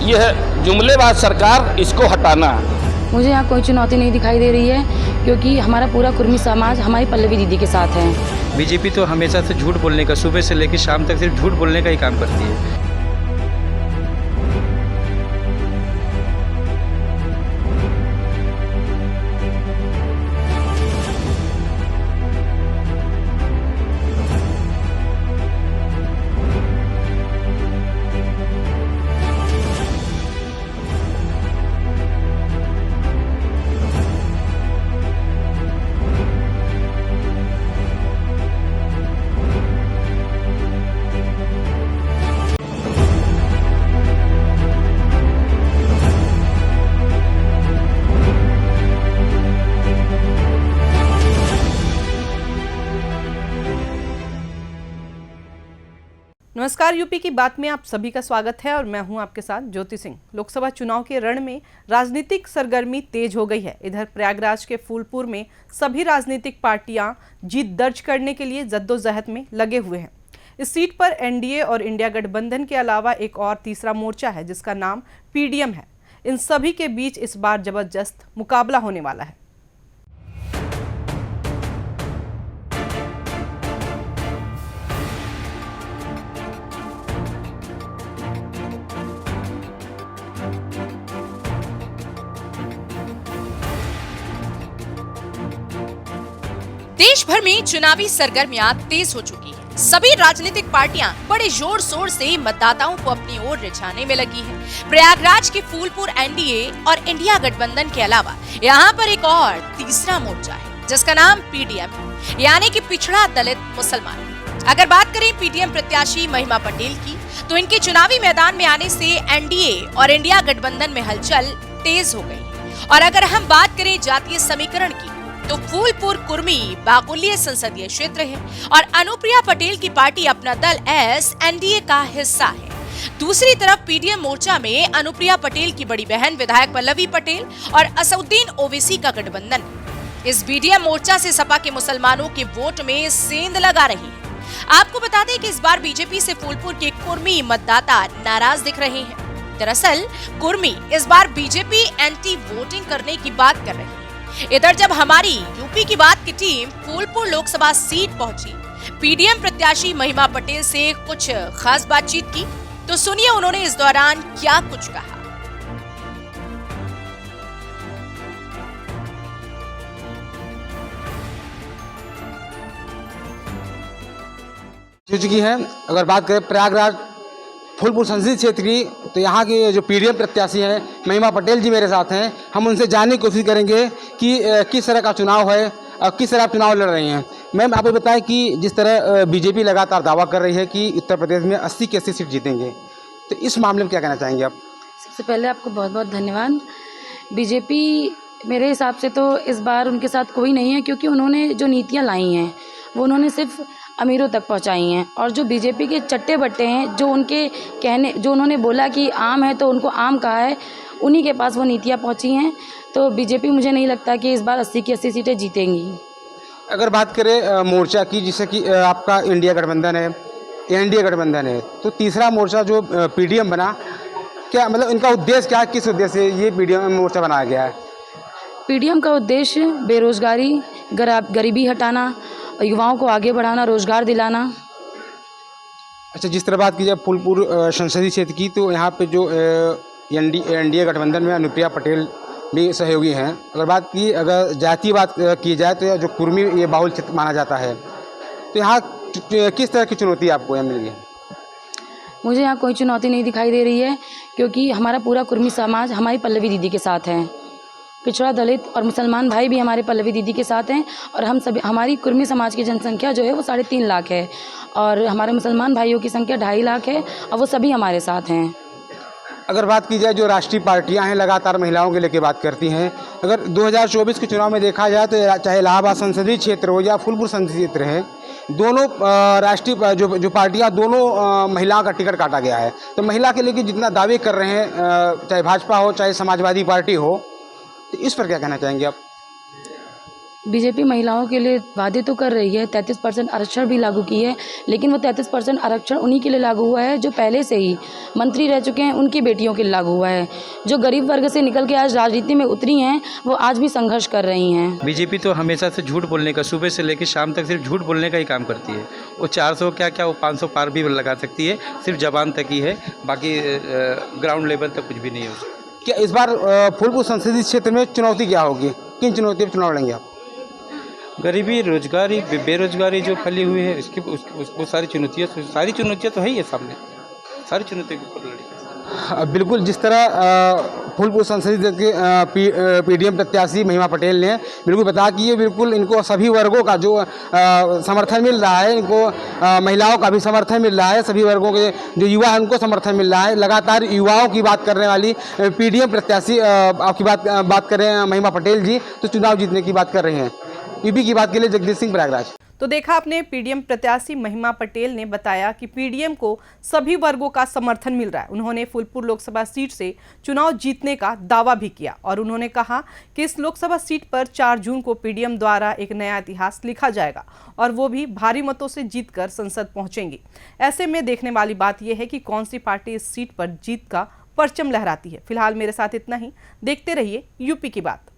यह जुमलेबाज सरकार, इसको हटाना है। मुझे यहाँ कोई चुनौती नहीं दिखाई दे रही है, क्योंकि हमारा पूरा कुर्मी समाज हमारी पल्लवी दीदी के साथ है। बीजेपी तो हमेशा से झूठ बोलने का, सुबह से लेकर शाम तक सिर्फ झूठ बोलने का ही काम करती है। नमस्कार, यूपी की बात में आप सभी का स्वागत है और मैं हूं आपके साथ ज्योति सिंह। लोकसभा चुनाव के रण में राजनीतिक सरगर्मी तेज हो गई है। इधर प्रयागराज के फूलपुर में सभी राजनीतिक पार्टियां जीत दर्ज करने के लिए जद्दोजहद में लगे हुए हैं। इस सीट पर एनडीए और इंडिया गठबंधन के अलावा एक और तीसरा मोर्चा है जिसका नाम पीडीएम है। इन सभी के बीच इस बार जबरदस्त मुकाबला होने वाला है। देश भर में चुनावी सरगर्मियां तेज हो चुकी है। सभी राजनीतिक पार्टियां बड़े जोर शोर से मतदाताओं को अपनी ओर रिझाने में लगी है। प्रयागराज के फूलपुर एनडीए और इंडिया गठबंधन के अलावा यहाँ पर एक और तीसरा मोर्चा है जिसका नाम पीडीएम, यानी कि पिछड़ा दलित मुसलमान। अगर बात करें पीडीएम प्रत्याशी महिमा पटेल की, तो इनके चुनावी मैदान में आने से एनडीए और इंडिया गठबंधन में हलचल तेज हो गई। और अगर हम बात करें जातीय समीकरण की, तो फूलपुर कुर्मी बागुलिया संसदीय क्षेत्र है और अनुप्रिया पटेल की पार्टी अपना दल एस एनडीए का हिस्सा है। दूसरी तरफ पीडीएम मोर्चा में अनुप्रिया पटेल की बड़ी बहन विधायक पल्लवी पटेल और असउद्दीन ओवैसी का गठबंधन। इस पीडीएम मोर्चा से सपा के मुसलमानों के वोट में सेंध लगा रही है। आपको बता दें कि इस बार बीजेपी से फूलपुर के कुर्मी मतदाता नाराज दिख रहे हैं। दरअसल कुर्मी इस बार बीजेपी एंटी वोटिंग करने की बात कर रही है। इधर जब हमारी यूपी की बात की टीम फूलपुर लोकसभा सीट पहुंची, पीडीएम प्रत्याशी महिमा पटेल से कुछ खास बातचीत की, तो सुनिए उन्होंने इस दौरान क्या कुछ कहा। चुकी है। अगर बात करें प्रयागराज फूलपुर संसदीय क्षेत्र की, तो यहाँ के जो पीडीएम प्रत्याशी हैं महिमा पटेल जी मेरे साथ हैं। हम उनसे जानने की कोशिश करेंगे कि किस तरह का चुनाव है और किस तरह आप चुनाव लड़ रही हैं। मैम, आप ये बताएं कि जिस तरह बीजेपी लगातार दावा कर रही है कि उत्तर प्रदेश में 80 की 80 सीट जीतेंगे, तो इस मामले में क्या कहना चाहेंगे आप? सबसे पहले आपको बहुत बहुत धन्यवाद। बीजेपी मेरे हिसाब से तो इस बार उनके साथ कोई नहीं है, क्योंकि उन्होंने जो नीतियाँ लाई हैं वो उन्होंने सिर्फ अमीरों तक पहुंचाई हैं। और जो बीजेपी के चट्टे बट्टे हैं, जो उन्होंने बोला कि आम है तो उनको आम कहा है, उन्हीं के पास वो नीतियाँ पहुंची हैं। तो बीजेपी मुझे नहीं लगता कि इस बार 80 की 80 सीटें जीतेंगी। अगर बात करें मोर्चा की, जिससे कि आपका इंडिया गठबंधन है, एनडीए गठबंधन है, तो तीसरा मोर्चा जो पीडीएम बना, क्या मतलब इनका उद्देश्य क्या है? किस उद्देश्य से ये पीडीएम मोर्चा बनाया गया है? पीडीएम का उद्देश्य बेरोजगारी, गरीबी हटाना, युवाओं को आगे बढ़ाना, रोजगार दिलाना। अच्छा, जिस तरह बात की जाए फूलपुर संसदीय क्षेत्र की, तो यहाँ पे जो एनडीए गठबंधन में अनुप्रिया पटेल भी सहयोगी हैं। अगर जातीय बात की जाए तो जो कुर्मी ये बाहुल क्षेत्र माना जाता है, तो यहाँ किस तरह की चुनौती आपको यहाँ मिल गई? मुझे यहाँ कोई चुनौती नहीं दिखाई दे रही है, क्योंकि हमारा पूरा कुर्मी समाज हमारी पल्लवी दीदी के साथ है। पिछड़ा दलित और मुसलमान भाई भी हमारे पल्लवी दीदी के साथ हैं। और हम सभी, हमारी कुर्मी समाज की जनसंख्या जो है वो 3.5 लाख है और हमारे मुसलमान भाइयों की संख्या 2.5 लाख है और वो सभी हमारे साथ हैं। अगर बात की जाए जो राष्ट्रीय पार्टियां हैं लगातार महिलाओं के लेके बात करती हैं, अगर 2024 के चुनाव में देखा जाए तो चाहे इलाहाबाद संसदीय क्षेत्र हो या फूलपुर संसदीय क्षेत्र है, दोनों राष्ट्रीय जो पार्टियां, दोनों महिलाओं का टिकट काटा गया है। तो महिला के लेके जितना दावे कर रहे हैं, चाहे भाजपा हो चाहे समाजवादी पार्टी हो, तो इस पर क्या कहना चाहेंगे आप? बीजेपी महिलाओं के लिए वादे तो कर रही है, 33% आरक्षण भी लागू की है, लेकिन वो 33% आरक्षण उन्हीं के लिए लागू हुआ है जो पहले से ही मंत्री रह चुके हैं, उनकी बेटियों के लिए लागू हुआ है। जो गरीब वर्ग से निकल के आज राजनीति में उतरी हैं, वो आज भी संघर्ष कर रही हैं। बीजेपी तो हमेशा से झूठ बोलने का, सुबह से लेकर शाम तक सिर्फ झूठ बोलने का ही काम करती है। वो 400 क्या वो 500 पार भी लगा सकती है, सिर्फ जबान तक ही है, बाकी ग्राउंड लेवल तक कुछ भी नहीं है उसका। क्या इस बार फूलपुर संसदीय क्षेत्र में चुनौती क्या होगी, किन चुनौतियों पर चुनाव लड़ेंगे आप? गरीबी, रोजगारी, बेरोजगारी जो फैली हुई है, इसकी वो सारी चुनौतियाँ तो है ही है सामने, सारी चुनौतियों के ऊपर लड़ेंगे। बिल्कुल, जिस तरह फूलपुर संसदीय के पीडीएम प्रत्याशी महिमा पटेल ने बिल्कुल बताया कि ये बिल्कुल इनको सभी वर्गों का जो समर्थन मिल रहा है, इनको महिलाओं का भी समर्थन मिल रहा है, सभी वर्गों के जो युवा हैं उनको समर्थन मिल रहा है। लगातार युवाओं की बात करने वाली पीडीएम प्रत्याशी आपकी बात कर रहे हैं महिमा पटेल जी, तो चुनाव जीतने की बात कर रहे हैं। यूपी की बात के लिए जगदीश सिंह, प्रयागराज। तो देखा आपने, पीडीएम प्रत्याशी महिमा पटेल ने बताया कि पीडीएम को सभी वर्गों का समर्थन मिल रहा है। उन्होंने फूलपुर लोकसभा सीट से चुनाव जीतने का दावा भी किया और उन्होंने कहा कि इस लोकसभा सीट पर 4 जून को पीडीएम द्वारा एक नया इतिहास लिखा जाएगा और वो भी भारी मतों से जीतकर संसद पहुंचेंगी। ऐसे में देखने वाली बात यह है कि कौन सी पार्टी इस सीट पर जीत का परचम लहराती है। फिलहाल मेरे साथ इतना ही, देखते रहिए यूपी की बात।